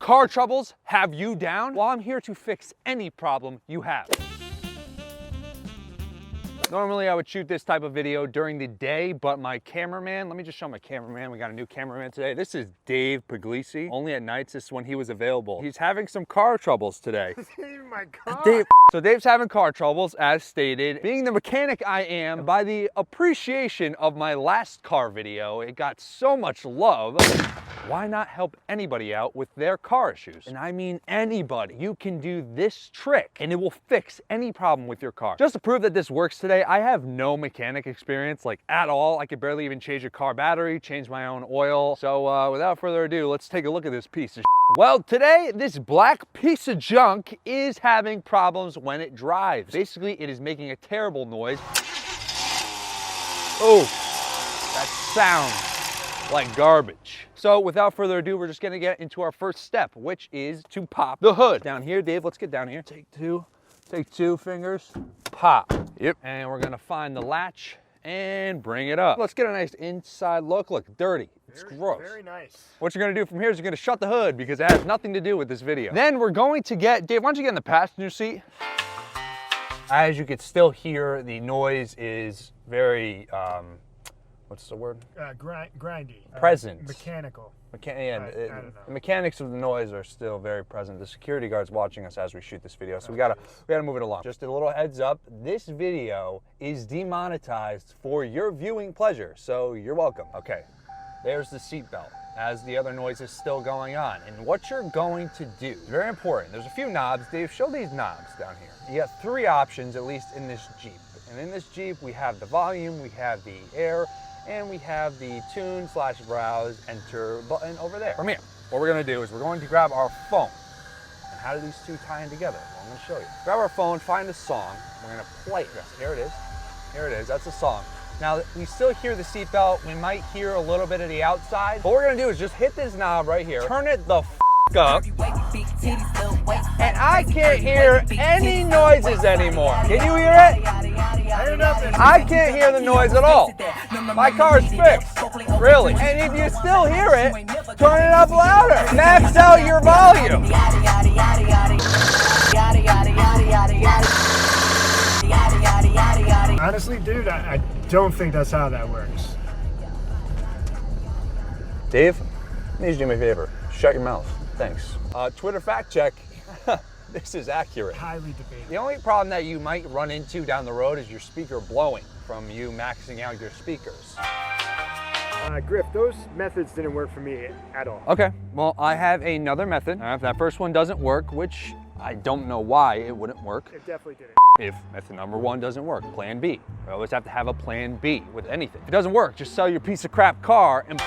car troubles have you down? Well, I'm here to fix any problem you have. Normally I would shoot this type of video during the day, but my cameraman, let me just show my cameraman. We got a new cameraman today. This is Dave Puglisi. Only at nights, this is when he was available. He's having some car troubles today. This isn't even my car. So Dave's having car troubles, as stated. Being the mechanic I am, by the appreciation of my last car video, it got so much love. Why not help anybody out with their car issues? And I mean anybody. You can do this trick and it will fix any problem with your car. Just to prove that this works today, I have no mechanic experience, like at all. I could barely even change a car battery, change my own oil. So without further ado, let's take a look at this piece of shit. Well, today, this black piece of junk is having problems when it drives. Basically, it is making a terrible noise. Oh, that sounds like garbage. So without further ado, we're just gonna get into our first step, which is to pop the hood. Down here, Dave, let's get down here. Take two fingers, pop. Yep. And we're gonna find the latch and bring it up. Let's get a nice inside look. Look, dirty. It's gross. Very nice. What you're gonna do from here is you're gonna shut the hood because it has nothing to do with this video. Then we're going to get, Dave, why don't you get in the passenger seat? As you can still hear, the noise is very, what's the word? Grindy. Present. Mechanical. Yeah, I don't know. the mechanics of the noise are still very present. The security guard's watching us as we shoot this video, so we gotta move it along. Just a little heads up, this video is demonetized for your viewing pleasure, so you're welcome. Okay, there's the seatbelt as the other noise is still going on. And what you're going to do is very important. There's a few knobs. Dave, show these knobs down here. You got 3 options, at least in this Jeep. And in this Jeep, we have the volume, we have the air, and we have the tune/browse enter button over there. From here, what we're gonna do is we're going to grab our phone. And how do these two tie in together? Well, I'm gonna show you. Grab our phone, find a song. We're gonna play it. Here it is. Here it is, that's the song. Now, we still hear the seatbelt. We might hear a little bit of the outside. What we're gonna do is just hit this knob right here, turn it the up, and I can't hear any noises anymore. Can you hear it? I can't hear the noise at all. My car's fixed, really. And if you still hear it, turn it up louder. Max out your volume. Honestly, dude, I don't think that's how that works. Dave, I need you to do me a favor. Shut your mouth. Thanks. Twitter fact check. This is accurate. Highly debated. The only problem that you might run into down the road is your speaker blowing from you maxing out your speakers. Griff, those methods didn't work for me at all. Okay, well, I have another method. If that first one doesn't work, which I don't know why it wouldn't work. It definitely didn't. If method number 1 doesn't work, plan B. We always have to have a plan B with anything. If it doesn't work, just sell your piece of crap car and...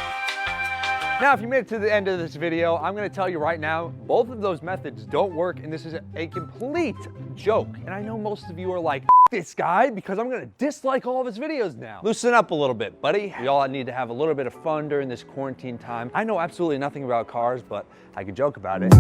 Now, if you made it to the end of this video, I'm gonna tell you right now, both of those methods don't work, and this is a complete joke. And I know most of you are like, this guy, because I'm gonna dislike all of his videos now. Loosen up a little bit, buddy. We all need to have a little bit of fun during this quarantine time. I know absolutely nothing about cars, but I could joke about it.